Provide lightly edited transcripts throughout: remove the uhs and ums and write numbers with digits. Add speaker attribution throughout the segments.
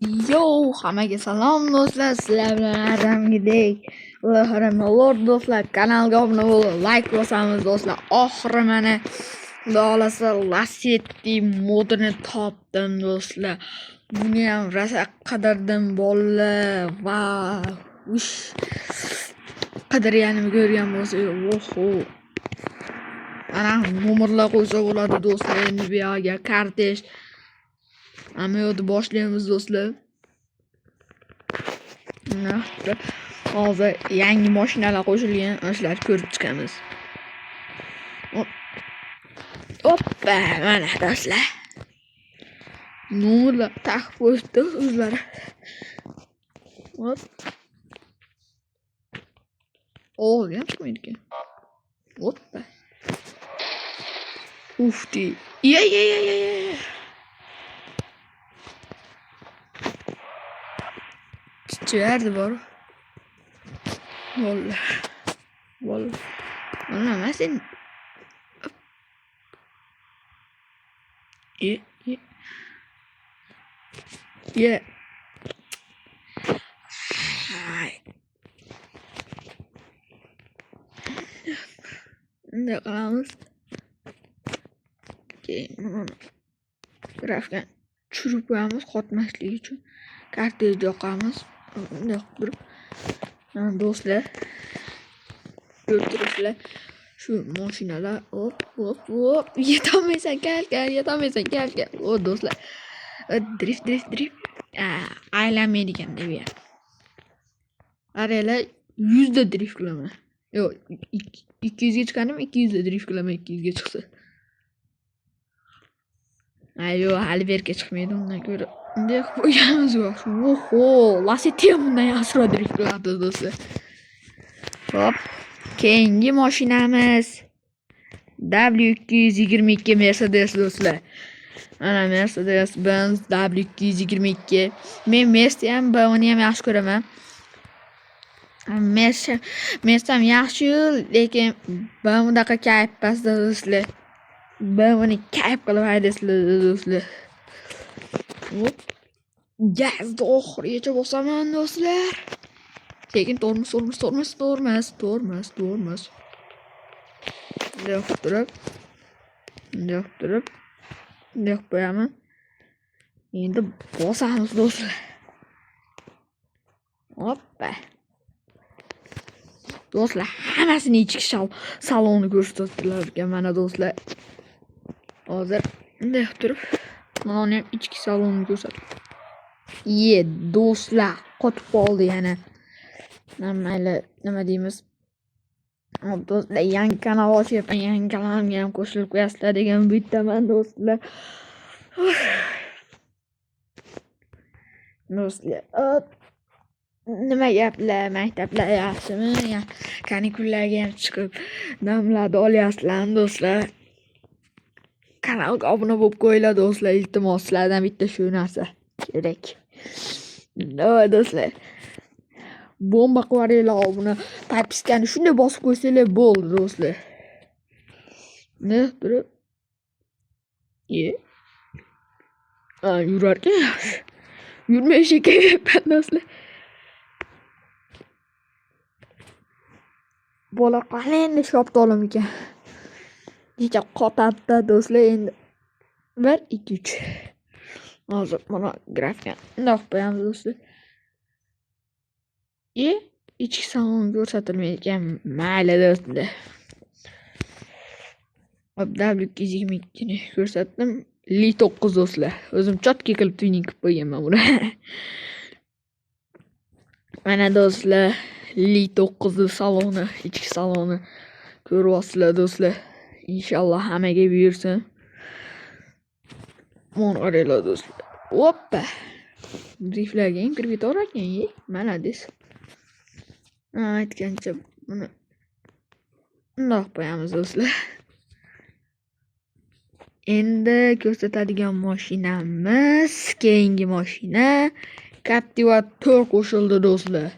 Speaker 1: Yo, hammaga salom do'stlar. Sizlar bilan hammagidek Lord do'stlar, kanalga obuna bo'lib, like bosamiz do'stlar. Oxiri mana xudo xolasa Lacetti modini topdim do'stlar. Buni ham rosa qidirdim bolalar. Vau. Ush. Qidirganimni ko'rgan bo'lsangiz, oho. Ana nomerlar qo'ysa bo'ladi do'stlar. Endi bu yerga kortej amaliyotni boshlaymiz do'stlar. Hozir yangi mashinalar qo'shilgan, o'shalarni ko'rib chiqamiz. Hoppa, mana do'stlar. Nomerlar taqib qo'yibdi o'zlari. Hop. O'g'lim chiqmaydi ekan. Hoppa. Ufti. Ye. Chiqardi bor. Vallahi. Mana masin. Ye. Hay. Endi qilamiz. Keyin grafga tushirib qo'yamiz qotmasligi uchun. Kartejni yoqamiz. Bunday qilib do'stlar. Ko'rtirishlar. Shu mashinalar hop. Yetamaysan gal. O do'stlar. Drift. Aylanmaydi ekan deb ya. Qaranglar 100 da drift qilaman. Yo'q, 200 ga chiqanim 200 da drift qilaman 200 ga chiqsa. Ayo, hali berga chiqmaydi undan ko'ra. Bunday qo'yamiz yo'q. Oho, Lacetti bundan yaxshiroq drift qiladi do'stlar. Hop. Keyingi mashinamiz W222 Mercedes do'stlar. Mana Mercedes-Benz W222. Men Mercedes ham buni ham yaxshi ko'raman. Mercedes ham yaxshi, lekin bunaqa kayf pasda do'stlar. Buni kayf qilib haydasizlar do'stlar. Hop. Gazni oxirigacha bosaman do'stlar. Sekin tormoz. Bunday turib qo'yaman. Endi bosamiz do'stlar. Hoppa. Do'stlar, hammasini ichki salonni ko'rsatdilar ekan mana do'stlar. Hozir bunday turib, mana ham ichki salonni ko'rsatdim. Do'stlar, qotib qoldi yana. Mayli, nima deymiz? Do'stlar, yangi kanal ochyapman, yangi kanalimga ham qo'shilib qo'yasizlar degan bittaman do'stlar. Do'stlar, nima gaplar, maktablar yaxshimi? Kanikullarga ham chiqib damlarni olyapsizlarmi do'stlar? Kanalga obuna bo'lib qo'yinglar do'stlar, iltimos, sizlardan bitta shu narsa kerak. Do'stlar, bomba qilinglar obuna, подпискani shunday bosib qo'ysanglar bo'ldi do'stlar. Ne turib? Yurarkan yaxshi. Yurmay shekayapman do'stlar. Bola qalay endi shoptolim ekan. Necha qotadi do'stlar endi. 1 2 3. Hozir mana grafga naq qo'yamiz do'stlar. Ichki salon ko'rsatilmaydigan mayli do'stlar. W222 ni ko'rsatdim. Li 9 do'stlar. O'zim chotki qilib tuning qilib qo'yganman buni. Mana do'stlar, Li 9 saloni, ichki saloni ko'ryapsizlar do'stlar. Inshaalloh hammaga buyursin. Qaranglar do'stlar. Hoppa. Driftlarga ham kirib ketaverar ekan, malades. Aytgancha buni bundoq qo'yamiz do'stlar. Endi ko'rsatadigan mashinamiz, keyingi mashina Captiva 4 qo'shildi do'stlar.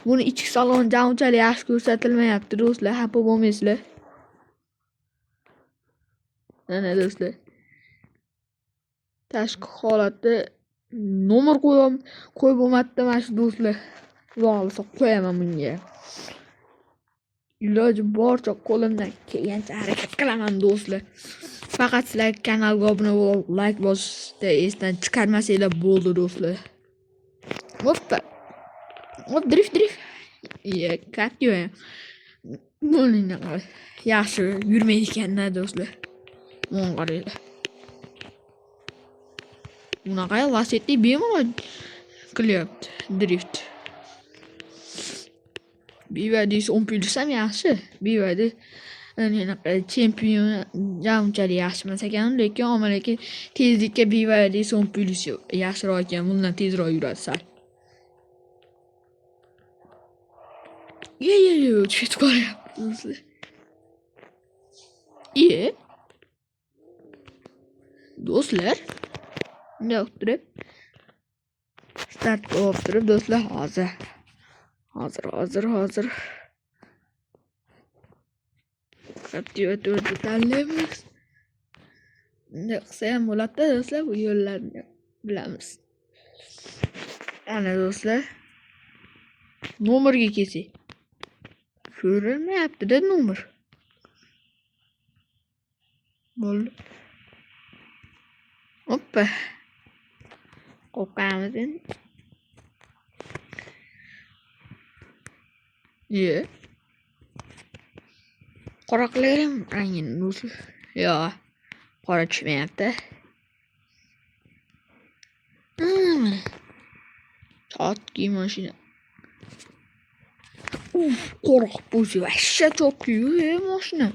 Speaker 1: Buni ichki salon unchalik yaxshi ko'rsatilmayapti do'stlar, xafa bo'lmaysizlar. Mana do'stlar. tashqi holatda nomer qo'yib bo'lmadi mana shu do'stlar. Xudo xolasa qo'yaman bunga. Iloji boricha qo'limdan kelgancha harakat qilaman do'stlar. Faqat sizlar kanalga obuna bo'lib, like bosishni esdan chiqarmasanglar bo'ldi do'stlar. Hoppa. Hop drift. Katyo. Bo'linglar. Yaxshi yurmaydi ekan-da do'stlar. Mon qaranglar. Bunaqa Lacetti bemalol qilyapti drift. BYD 10+ ham yaxshi. BYD chempion unchalik yaxshi emas ekan, lekin tezlikka BYD 10+ yaxshiroq ekan. Bundan tezroq yuradi sal. Ketib qolyapti. Do'stlar, bunday o'tirib start olib turib do'stlar, hozir Kaptivatörni tanlaymiz. Bunday qilsa ham bo'ladi do'stlar, bu yo'llarni bilamiz. Ana do'stlar, nomerga kelsak. Ko'rinmayapti-da nomer. Bo'ldi. Hoppa. Qo'yamiz endi. Qora qilaverim rangini do'stlar. Yo'q, qora tushmayapti. Chotki mashina. Qora bo'lsa, vashsha chotki mashina.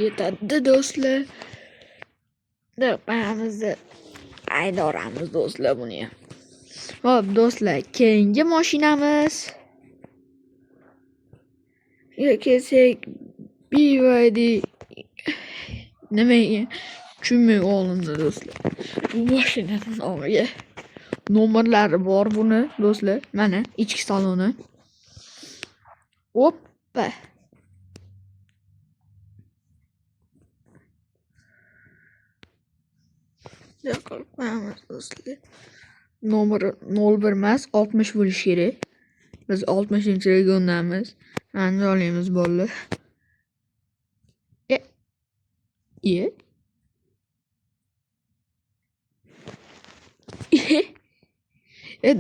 Speaker 1: Yetadi do'stlar. Qo'yamiz, aydoramiz do'stlar buni ham. Xo'p do'stlar, keyingi mashinamiz. Kelsak, BYD nimaga tushunmay qoldim do'stlar. Bu mashinaning nomiga nomerlari bor buni do'stlar. Mana ichki saloni. Hoppa. Qo'yamiz do'stlar. Nomeri 01 emas, 60 bo'lishi kerak. Biz 60-regiondamiz. Anjolimiz bo'ldi.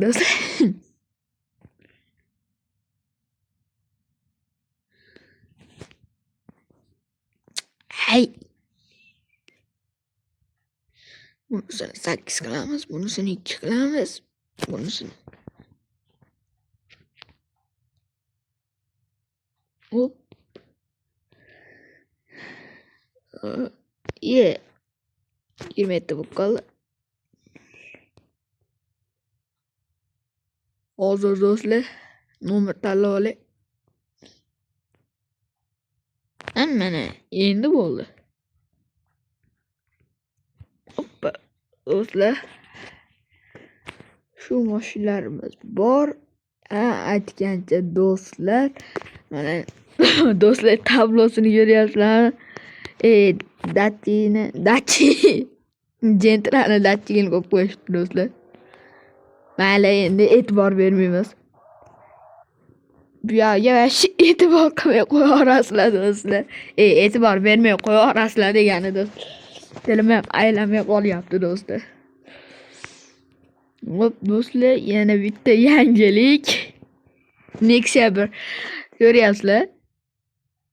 Speaker 1: Do'stlar. Hay. Bunisini 8 qilamiz, bunisini 2 qilamiz, bunisini. Hop. 20 bo'lib qoldi. Hozir do'stlar, nomer tanlab olay. Mana endi bo'ldi. Hoppa. Do'stlar, shu mashinalarimiz bor. Aytgancha do'stlar, mana do'stlar tablosini ko'ryapsizlarmi? Dachi Gentrani Dachi'ni qo'yib qo'yishdi do'stlar. Mayli, endi e'tibor bermaymiz. Bu yerga e'tibor qilmay qo'yaverasizlar do'stlar. E'tibor bermay qo'yaverasizlar degani do'stlar. Tilim ham aylanmay qolyapti do'stlar. Hop do'stlar, yana bitta yangilik. Nexia 1 ko'ryapsizlar?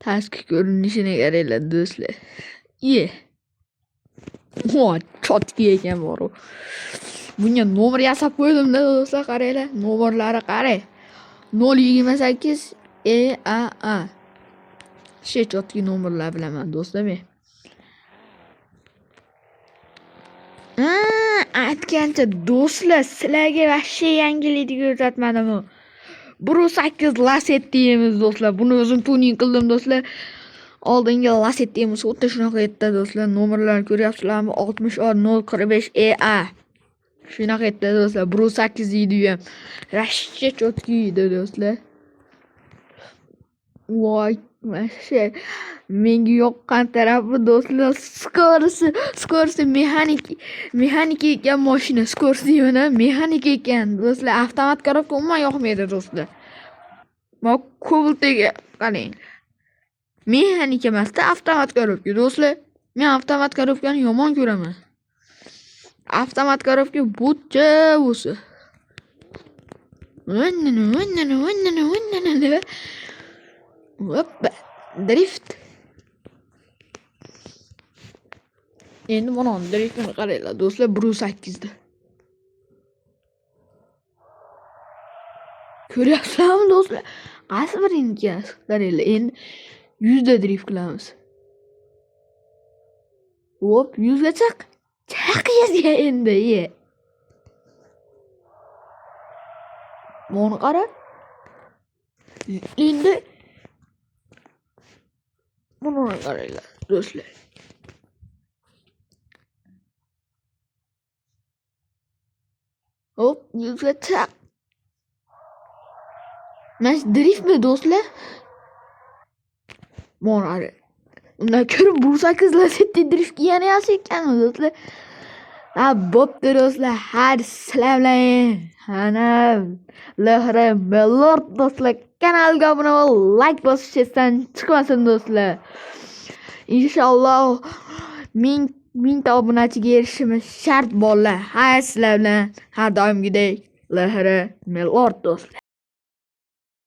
Speaker 1: Tashqi ko'rinishini qaranglar do'stlar. Chotki ekan bor. Bunga nomer yasab qo'ydim-da do'stlar, qaranglar. Nomerlari qarang. 028 EAA. Chotki nomerlar bilaman do'stlar men. Aytgancha do'stlar, sizlarga vashshe yangilikni ko'rsatmadim-ku. 1.8 Lacetti yemiz do'stlar. Buni o'zim tuning qildim do'stlar. Oldingi Lacetti'miz xuddi shunaqa edi do'stlar. Nomerlarni ko'ryapsizlarmi? 60A048A. Shunaqa edi do'stlar. 1.8 deydi ham. Rashcha cho'tki edi do'stlar. Voy, masha. Menga yoqqan tarafi do'stlar, skorsi mexanik ekan mashina, skorsi yana mexanik ekan do'stlar. Avtomat korobka umuman yoqmaydi do'stlar. Mana Cobalt'ga qarang. Mexanik emasda, avtomat korobka do'stlar. Men avtomat korobkani yomon ko'raman. Avtomat korobka butcha bo'lsa. Hoppa, drift. Endi mana driftni qaranglar do'stlar, 1.8 da. Ko'ryapsizlarmi do'stlar? Qaysi biriniki? Qaranglar, endi 100 da drift qilamiz. Hop, 100 ga chaq yazga endi. Mana qara. Endi mana qaranglar do'stlar. Hop, 100 ga chaq. Mas driftmi do'stlar? Mana qara. Undan ko'ra 1.8 Lacetti drift yana yaxshi ekanmi do'stlar? Bo'pti do'stlar, hadi sizlar bilan ana Lord do'stlar, kanalga obuna bo'lib, like bosishdan chiqmasin do'stlar. Inshaalloh 1000 ta obunachiga erishishimiz shart bolalar. Hay sizlar bilan har doimgidek Lord do'stlar.